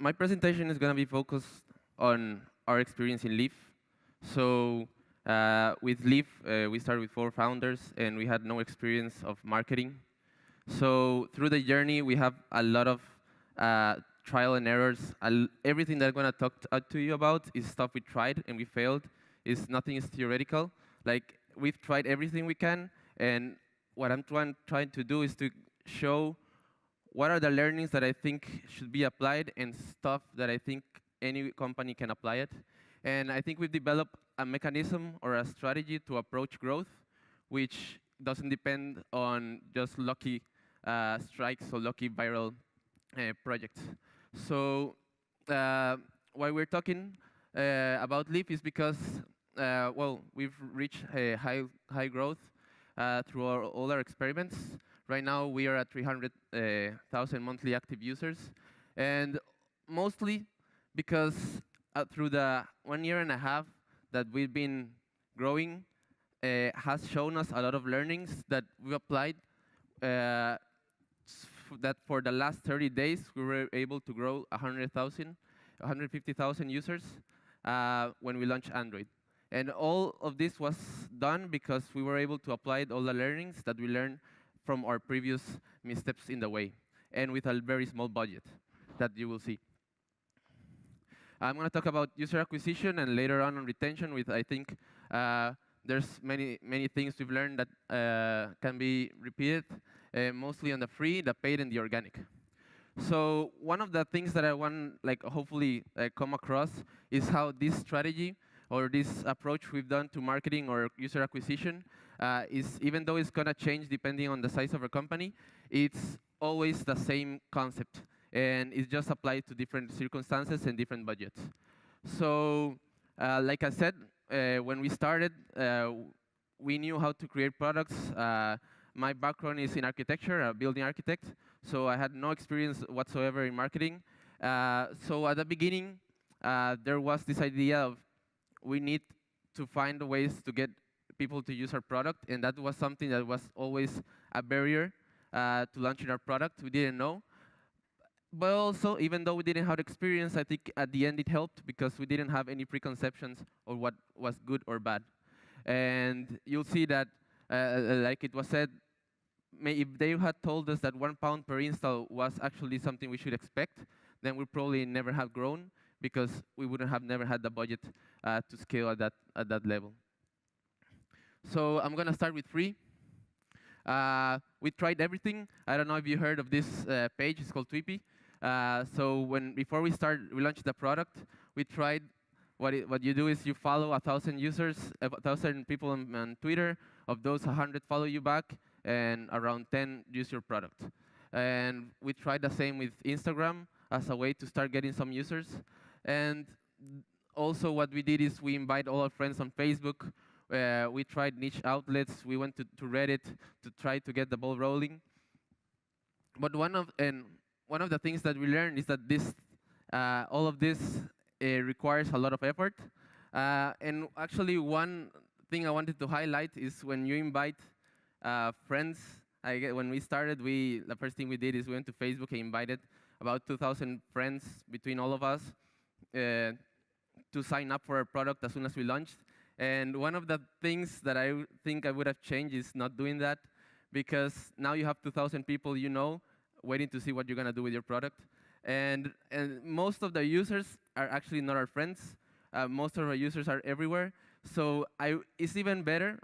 my presentation is going to be focused on our experience in Leaf. So with Leaf, we started with 4 founders, and we had no experience of marketing. So through the journey, we have a lot of trial and errors. Everything that I'm going to talk to you about is stuff we tried and we failed. Nothing is theoretical. Like, we've tried everything we can, and what I'm trying to do is to show what are the learnings that I think should be applied and stuff that I think any company can apply it. And I think we've developed a mechanism or a strategy to approach growth, which doesn't depend on just lucky strikes or lucky viral projects. So why we're talking about Leap is because, well, we've reached a high growth through all our experiments. Right now, we are at 300,000 monthly active users, and mostly because through the 1.5 years that we've been growing, has shown us a lot of learnings that we applied. That for the last 30 days, we were able to grow 150,000 users when we launched Android. And all of this was done because we were able to apply all the learnings that we learned from our previous missteps in the way, and with a very small budget that you will see. I'm going to talk about user acquisition and later on retention. With I think there's many things we've learned that can be repeated, mostly on the free, the paid, and the organic. So one of the things that I want, hopefully come across is how this strategy or this approach we've done to marketing or user acquisition is, even though it's going to change depending on the size of a company, it's always the same concept. And it's just applied to different circumstances and different budgets. So like I said, when we started, we knew how to create products. My background is in architecture, a building architect, so I had no experience whatsoever in marketing. So at the beginning, there was this idea of we need to find ways to get people to use our product, and that was something that was always a barrier to launching our product. We didn't know. But also, even though we didn't have experience, I think at the end it helped because we didn't have any preconceptions of what was good or bad. And you'll see that, like it was said, if they had told us that £1 per install was actually something we should expect, then we probably never have grown because we wouldn't have never had the budget to scale at that level. So I'm going to start with free. We tried everything. I don't know if you heard of this page. It's called Tweepy. So before we launched the product, we tried what you do is you follow 1,000 users, 1,000 people on Twitter. Of those, 100 follow you back, and around 10 use your product. And we tried the same with Instagram as a way to start getting some users. And also what we did is we invite all our friends on Facebook. We tried niche outlets. We went to Reddit to try to get the ball rolling. But one of the things that we learned is that all of this requires a lot of effort. And actually, one thing I wanted to highlight is when you invite friends. When we started, the first thing we did is we went to Facebook and invited about 2,000 friends between all of us to sign up for our product as soon as we launched. And one of the things that I think I would have changed is not doing that, because now you have 2,000 people waiting to see what you're going to do with your product. And most of the users are actually not our friends. Most of our users are everywhere. So it's even better,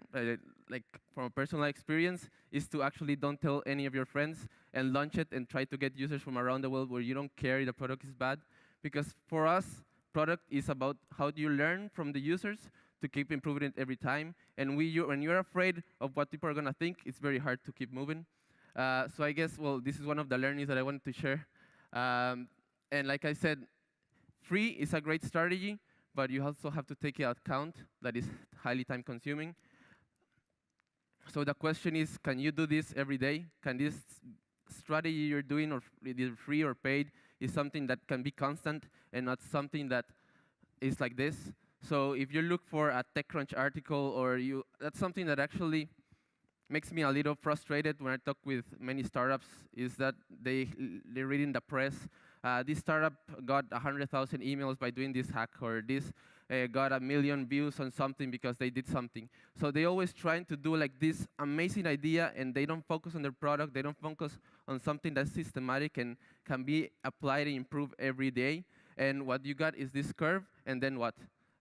like from a personal experience, is to actually don't tell any of your friends and launch it and try to get users from around the world where you don't care if the product is bad. Because for us, product is about how do you learn from the users to keep improving it every time. And when you're afraid of what people are going to think, it's very hard to keep moving. So I guess, well, this is one of the learnings that I wanted to share. And like I said, free is a great strategy, but you also have to take into account that it's highly time-consuming. So the question is, can you do this every day? Can this strategy you're doing, or either free or paid, is something that can be constant and not something that is like this? So if you look for a TechCrunch article, that's something that actually makes me a little frustrated when I talk with many startups, is that they're reading the press This startup got 100,000 emails by doing this hack, or this got 1 million views on something because they did something. So they always trying to do like this amazing idea, and they don't focus on their product. They don't focus on something that's systematic and can be applied and improved every day. And what you got is this curve, and then what?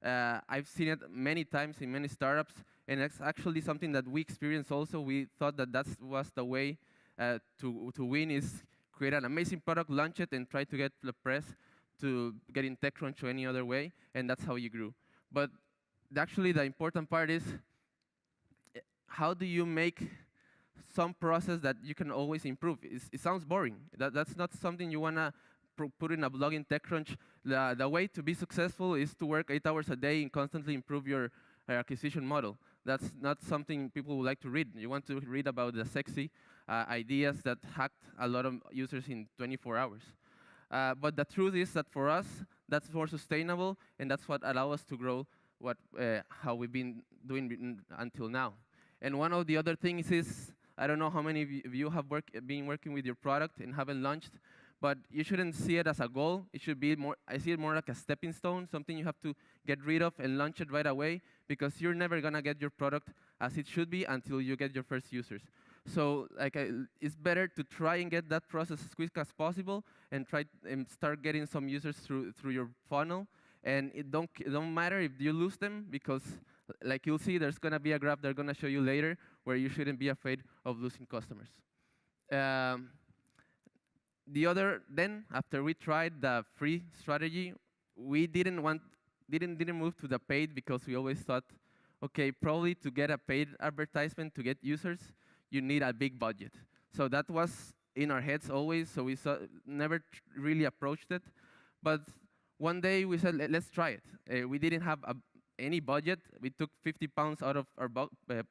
I've seen it many times in many startups, and it's actually something that we experienced also. We thought that that was the way to win, is create an amazing product, launch it, and try to get the press to get in TechCrunch or any other way, and that's how you grew. But actually, the important part is how do you make some process that you can always improve? It sounds boring. That's not something you want to put in a blog in TechCrunch. The way to be successful is to work 8 hours a day and constantly improve your acquisition model. That's not something people would like to read. You want to read about the sexy ideas that hacked a lot of users in 24 hours. But the truth is that for us, that's more sustainable, and that's what allows us to grow how we've been doing until now. And one of the other things is, I don't know how many of you have been working with your product and haven't launched, but you shouldn't see it as a goal. It should be more, I see it more like a stepping stone, something you have to get rid of and launch it right away, because you're never gonna get your product as it should be until you get your first users. So it's better to try and get that process as quick as possible and try and start getting some users through your funnel. And it don't matter if you lose them, because like you'll see, there's gonna be a graph they're gonna show you later where you shouldn't be afraid of losing customers. Then after we tried the free strategy, we didn't move to the paid, because we always thought, okay, probably to get a paid advertisement to get users, you need a big budget. So that was in our heads always, so we never really approached it. But one day we said, let's try it. We didn't have any budget. We took 50 pounds out of our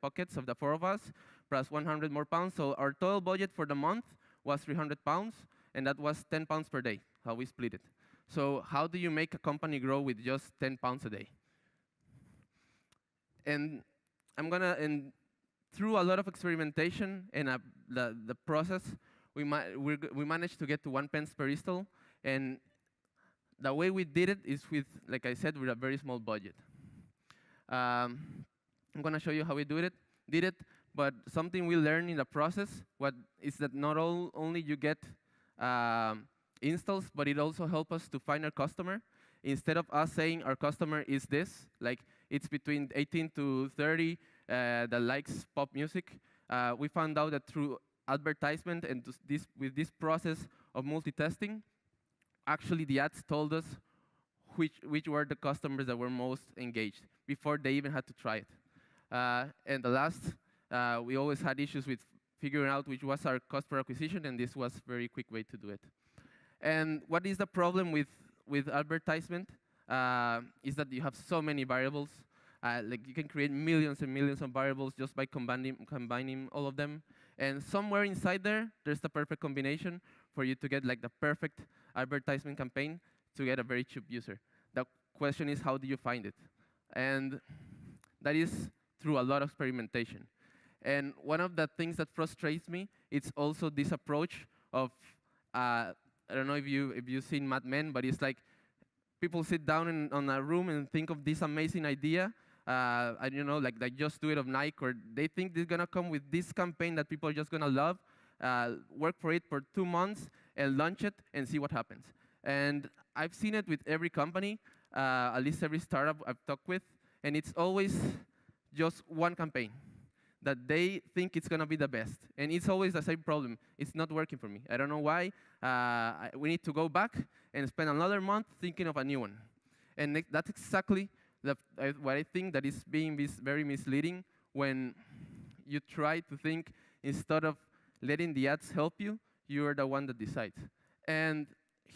pockets of the 4 of us, plus 100 more pounds. So our total budget for the month was 300 pounds, and that was 10 pounds per day, how we split it. So how do you make a company grow with just 10 pounds a day? And through a lot of experimentation and the process, we managed to get to 1 pence per install. And the way we did it is with, like I said, with a very small budget. I'm gonna show you how we did it, but something we learned in the process is that not only you get installs, but it also helps us to find our customer. Instead of us saying our customer is this, like it's between 18 to 30 that likes pop music, we found out that through advertisement and with this process of multi-testing, actually the ads told us which were the customers that were most engaged before they even had to try it. And the last, we always had issues with figuring out which was our cost per acquisition, and this was a very quick way to do it. And what is the problem with advertisement is that you have so many variables. Like you can create millions and millions of variables just by combining all of them. And somewhere inside there's the perfect combination for you to get like the perfect advertisement campaign to get a very cheap user. The question is, how do you find it? And that is through a lot of experimentation. And one of the things that frustrates me, it's also this approach of, I don't know if you've seen Mad Men, but it's like people sit down on a room and think of this amazing idea, and you know, like Just Do It of Nike, or they think they're gonna come with this campaign that people are just gonna love, work for it for 2 months, and launch it and see what happens. And I've seen it with every company, at least every startup I've talked with, and it's always just one campaign that they think it's gonna be the best. And it's always the same problem. It's not working for me. I don't know why. We need to go back and spend another month thinking of a new one. And that's exactly what I think that is being very misleading when you try to think, instead of letting the ads help you, you're the one that decides. And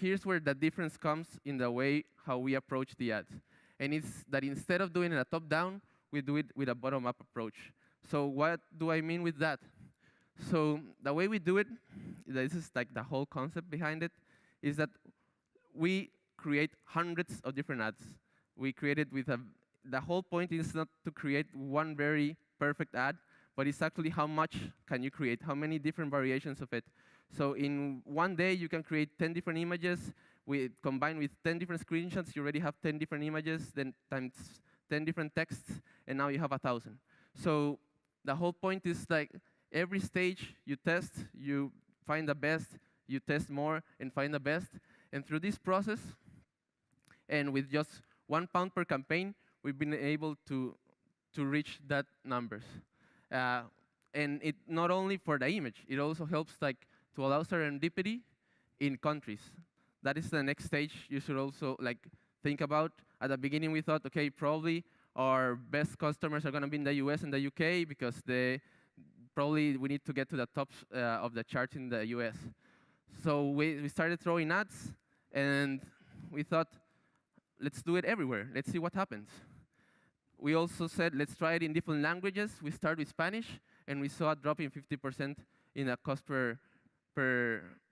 here's where the difference comes in the way how we approach the ads. And it's that instead of doing it a top-down, we do it with a bottom-up approach. So what do I mean with that? So the way we do it, this is like the whole concept behind it, is that we create hundreds of different ads. We create it with the whole point is not to create one very perfect ad, but it's actually how much can you create, how many different variations of it. So in one day, you can create 10 different images. Combined with 10 different screenshots, you already have 10 different images, then times 10 different texts, and now you have 1,000. So the whole point is like every stage you test, you find the best, you test more and find the best. And through this process, and with just £1 per campaign, we've been able to reach that numbers. And it not only for the image, it also helps like to allow serendipity in countries. That is the next stage you should also like think about. At the beginning, we thought, okay, probably our best customers are going to be in the US and the UK because probably we need to get to the tops of the charts in the US. So we started throwing ads, and we thought, let's do it everywhere. Let's see what happens. We also said, let's try it in different languages. We started with Spanish, and we saw a drop in 50% in the cost per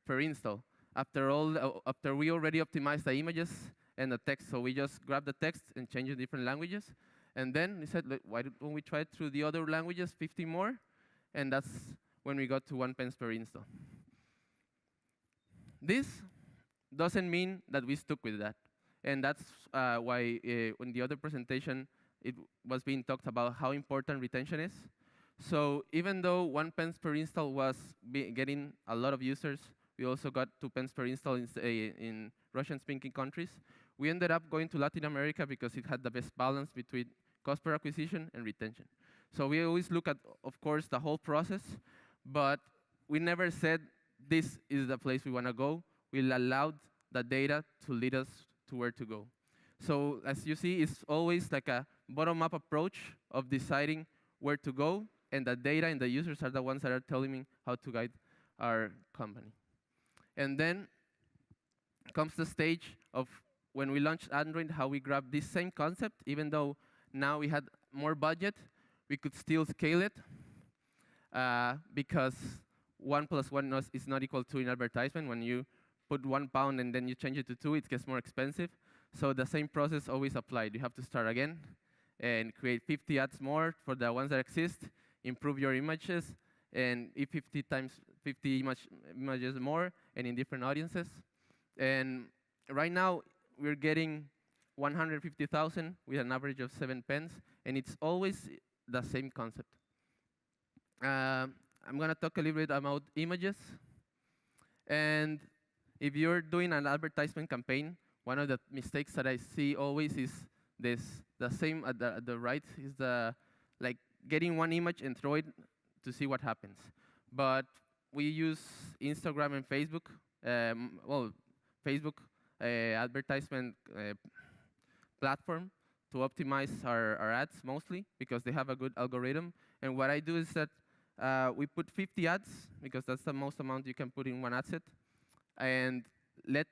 install. After we already optimized the images and the text, so we just grabbed the text and changed it to different languages. And then we said, why don't we try it through the other languages, 50 more? And that's when we got to 1 pence per install. This doesn't mean that we stuck with that. And that's why in the other presentation, it was being talked about how important retention is. So even though 1 pence per install was getting a lot of users, we also got 2 pence per install in Russian-speaking countries. We ended up going to Latin America because it had the best balance between cost per acquisition and retention. So we always look at, of course, the whole process, but we never said this is the place we want to go. We allowed the data to lead us to where to go. So as you see, it's always like a bottom-up approach of deciding where to go, and the data and the users are the ones that are telling me how to guide our company. And then comes the stage of when we launched Android, how we grabbed this same concept, even though now we had more budget, we could still scale it because 1 plus 1 is not equal to in advertisement. When you put £1 and then you change it to 2, it gets more expensive. So the same process always applied. You have to start again and create 50 ads more for the ones that exist, improve your images, and if 50 times 50 images more, and in different audiences. And right now, we're getting 150,000 with an average of 7 pence, and it's always the same concept. I'm going to talk a little bit about images. And if you're doing an advertisement campaign, one of the mistakes that I see always is this. The same at the right is like getting one image and throw it to see what happens. But we use Instagram and Facebook. Facebook advertisement platform to optimize our ads mostly because they have a good algorithm. And what I do is that we put 50 ads because that's the most amount you can put in one ad set, and let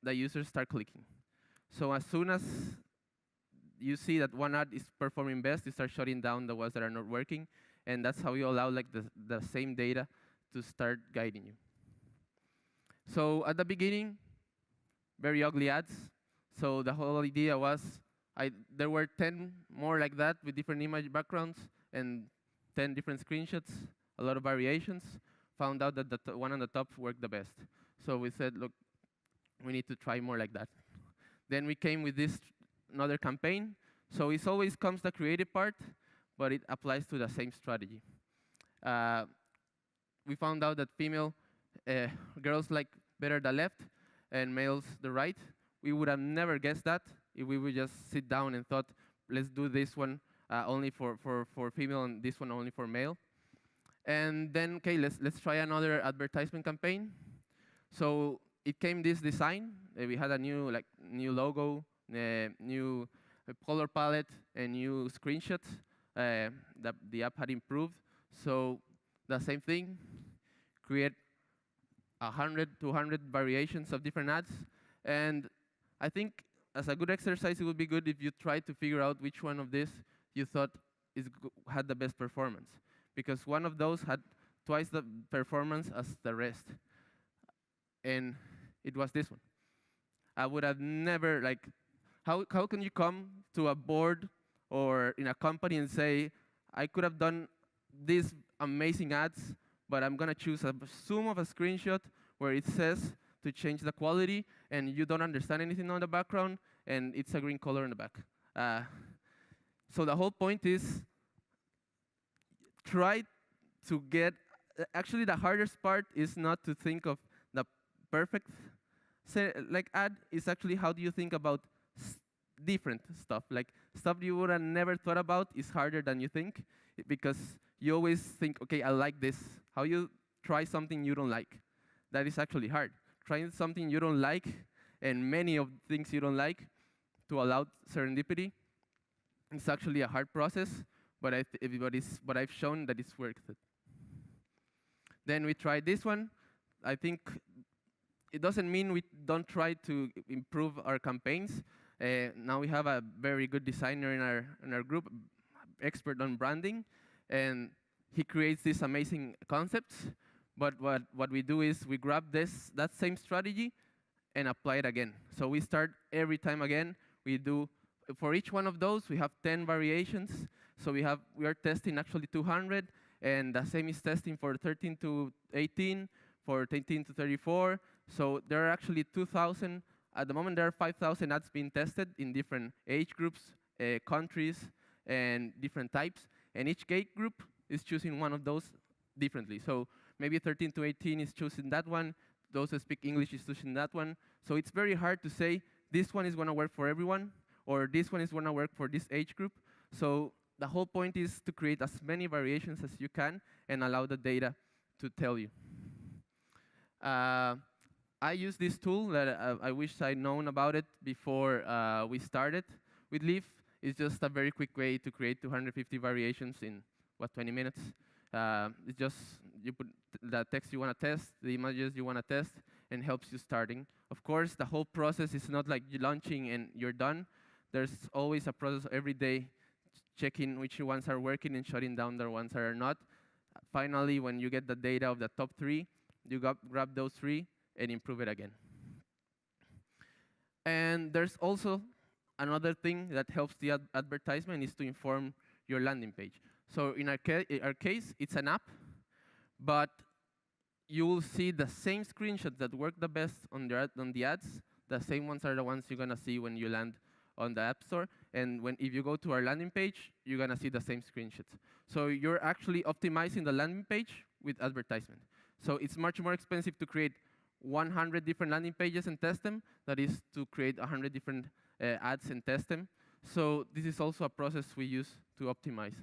the users start clicking. So as soon as you see that one ad is performing best, you start shutting down the ones that are not working, and that's how you allow like the same data to start guiding you. So at the beginning, very ugly ads. So the whole idea was there were 10 more like that with different image backgrounds and 10 different screenshots, a lot of variations. Found out that the one on the top worked the best. So we said, look, we need to try more like that. Then we came with this another campaign. So it always comes the creative part, but it applies to the same strategy. We found out that female girls like better the left and males the right. We would have never guessed that if we would just sit down and thought, let's do this one only for female and this one only for male. And then, okay, let's try another advertisement campaign. So it came this design. We had a new logo, new color palette, and new screenshots that the app had improved. So the same thing, create 100, 200 variations of different ads. And I think as a good exercise, it would be good if you try to figure out which one of these you thought had the best performance. Because one of those had twice the performance as the rest. And it was this one. I would have never, how can you come to a board or in a company and say, I could have done these amazing ads, but I'm gonna choose a zoom of a screenshot where it says to change the quality, and you don't understand anything on the background, and it's a green color in the back. So the whole point is try to get, actually the hardest part is not to think of the perfect like ad, is actually how do you think about different stuff. Like stuff you would have never thought about is harder than you think, because you always think, okay, I like this. How you try something you don't like? That is actually hard. Trying something you don't like, and many of the things you don't like, to allow serendipity, it's actually a hard process, but I've shown that it's worth it. Then we tried this one. I think it doesn't mean we don't try to improve our campaigns. Now we have a very good designer in our group, expert on branding, and he creates these amazing concepts. But what we do is we grab that same strategy and apply it again. So we start every time again. We do, for each one of those, we have 10 variations. So we are testing actually 200, and the same is testing for 13 to 18, for 18 to 34. So there are actually 2,000. At the moment, there are 5,000 ads being tested in different age groups, countries, and different types. And each gate group is choosing one of those differently. So maybe 13 to 18 is choosing that one. Those who speak English is choosing that one. So it's very hard to say this one is going to work for everyone, or this one is going to work for this age group. So the whole point is to create as many variations as you can and allow the data to tell you. I use this tool that I wish I'd known about it before we started with Leaf. It's just a very quick way to create 250 variations in, 20 minutes. It's just, you put the text you want to test, the images you want to test, and helps you starting. Of course, the whole process is not like you launching and you're done. There's always a process every day, checking which ones are working and shutting down the ones that are not. Finally, when you get the data of the top 3, you grab those 3 and improve it again. And there's also another thing that helps the advertisement is to inform your landing page. So in our case, it's an app, but you will see the same screenshots that work the best on the ads. The same ones are the ones you're going to see when you land on the App Store. And if you go to our landing page, you're going to see the same screenshots. So you're actually optimizing the landing page with advertisement. So it's much more expensive to create 100 different landing pages and test them than it is to create 100 different ads and test them. So this is also a process we use to optimize.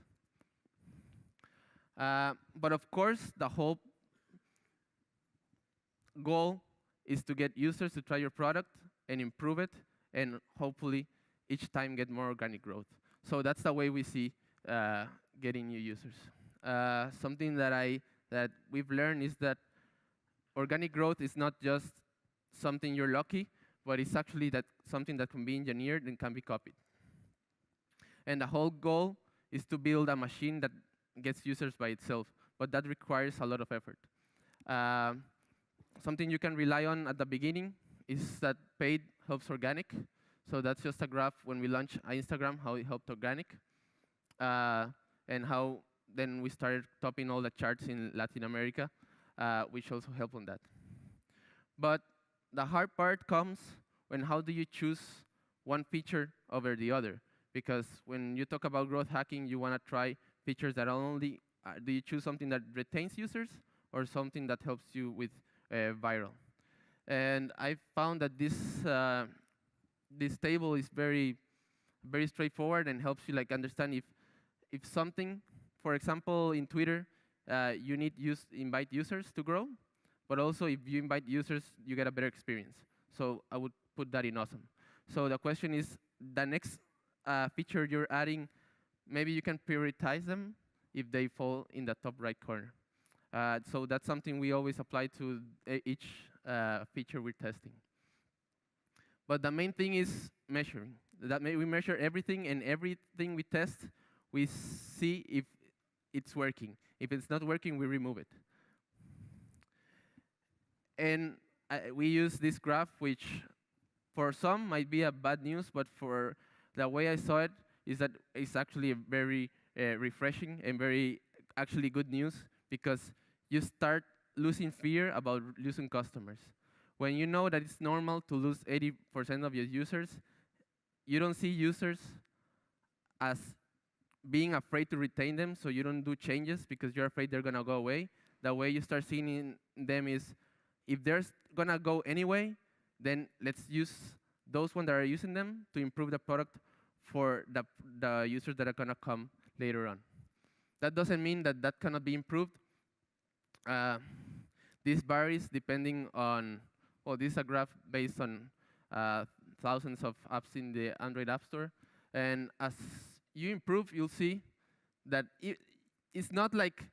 But of course, the whole goal is to get users to try your product and improve it, and hopefully each time get more organic growth. So that's the way we see getting new users. Something that we've learned is that organic growth is not just something you're lucky, but it's actually something that can be engineered and can be copied. And the whole goal is to build a machine that gets users by itself, but that requires a lot of effort. Something you can rely on at the beginning is that paid helps organic. So that's just a graph when we launched Instagram, how it helped organic, and how then we started topping all the charts in Latin America, which also helped on that. But the hard part comes when how do you choose one feature over the other? Because when you talk about growth hacking, you want to try features that only, do you choose something that retains users or something that helps you with viral? And I found that this table is very straightforward and helps you understand if something, for example, in Twitter, you need invite users to grow, but also if you invite users, you get a better experience. So I would put that in awesome. So the question is, the next feature you're adding, maybe you can prioritize them if they fall in the top right corner. So that's something we always apply to each feature we're testing. But the main thing is measuring. We measure everything, and everything we test, we see if it's working. If it's not working, we remove it. And we use this graph, which for some might be a bad news, but for the way I saw it, is that it's actually very refreshing and very actually good news because you start losing fear about losing customers. When you know that it's normal to lose 80% of your users, you don't see users as being afraid to retain them, so you don't do changes because you're afraid they're gonna go away. The way you start seeing them is, if they're gonna go anyway, then let's use those ones that are using them to improve the product for the users that are gonna come later on. That doesn't mean that that cannot be improved. Uh, this varies depending on, well, this is a graph based on thousands of apps in the Android App Store. And as you improve, you'll see that it's not like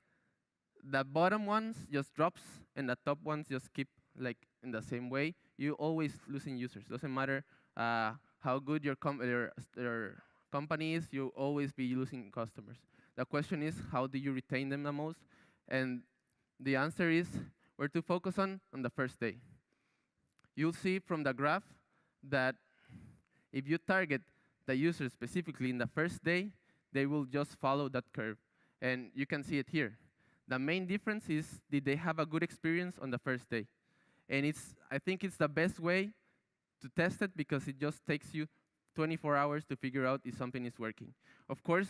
the bottom ones just drops and the top ones just keep like in the same way. You always losing users. Doesn't matter how good your company is, you'll always be losing customers. The question is, how do you retain them the most? And the answer is, where to focus on the first day. You'll see from the graph that if you target the user specifically in the first day, they will just follow that curve. And you can see it here. The main difference is, did they have a good experience on the first day? And I think it's the best way to test it because it just takes you 24 hours to figure out if something is working. Of course,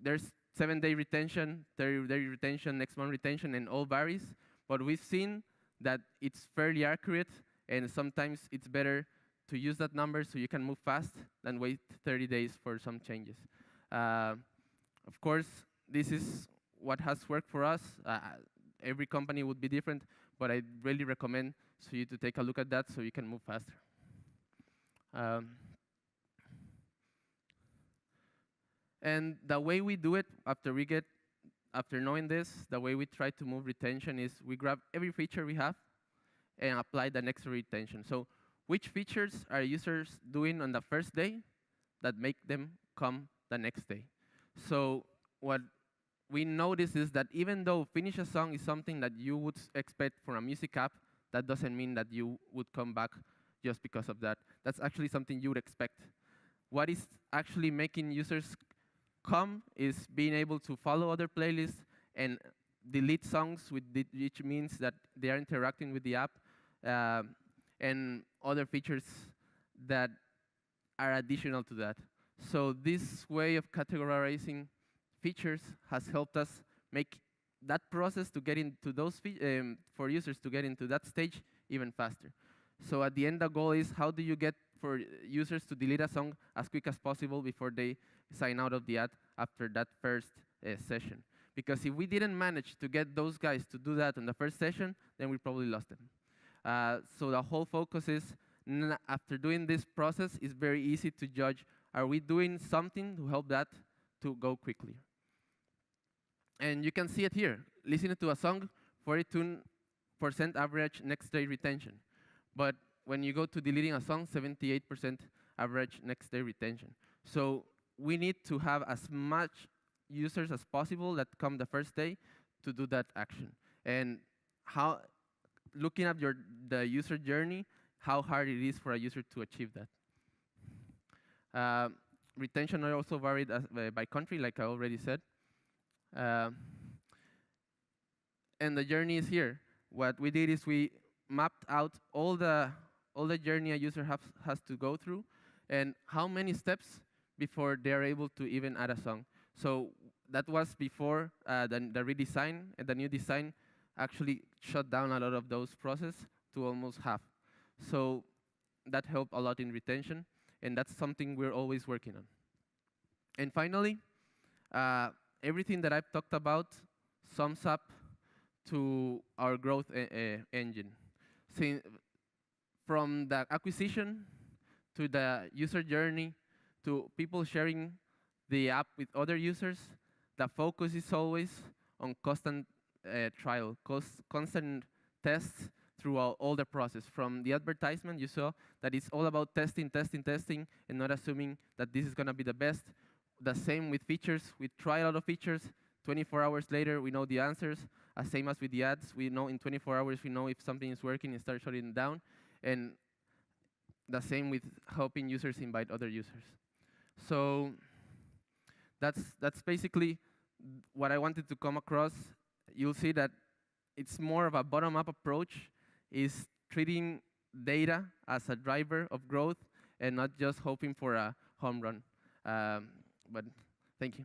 there's 7-day retention, 30-day retention, next month retention, and all varies. But we've seen that it's fairly accurate, and sometimes it's better to use that number so you can move fast than wait 30 days for some changes. Of course, this is what has worked for us. Every company would be different, but I really recommend for you to take a look at that so you can move faster. And the way we do it after knowing this, the way we try to move retention is we grab every feature we have and apply the next retention. So which features are users doing on the first day that make them come the next day? So what we notice is that even though finish a song is something that you would expect from a music app, that doesn't mean that you would come back just because of that. That's actually something you would expect. What is actually making users come is being able to follow other playlists and delete songs, which means that they are interacting with the app, and other features that are additional to that. So this way of categorizing features has helped us make that process to get into those for users to get into that stage even faster. So at the end, the goal is, how do you get for users to delete a song as quick as possible before they sign out of the ad after that first session? Because if we didn't manage to get those guys to do that in the first session, then we probably lost them. So the whole focus is, after doing this process, it's very easy to judge, are we doing something to help that to go quickly? And you can see it here. Listening to a song, 42% average next day retention. But when you go to deleting a song, 78% average next day retention. So we need to have as much users as possible that come the first day to do that action. And looking at the user journey, how hard it is for a user to achieve that. Retention are also varied by country, like I already said. And the journey is here. What we did is we mapped out all the journey a user has to go through, and how many steps before they're able to even add a song. So that was before the redesign, and the new design actually shut down a lot of those processes to almost half. So that helped a lot in retention, and that's something we're always working on. And finally, everything that I've talked about sums up to our growth engine. From the acquisition to the user journey to people sharing the app with other users, the focus is always on constant trial, constant tests throughout all the process. From the advertisement, you saw that it's all about testing, testing, testing, and not assuming that this is going to be the best. The same with features. We try a lot of features. 24 hours later, we know the answers. Same as with the ads. We know in 24 hours, we know if something is working and start shutting it down. And the same with helping users invite other users. So that's basically what I wanted to come across, you'll see that it's more of a bottom-up approach, is treating data as a driver of growth and not just hoping for a home run. But thank you.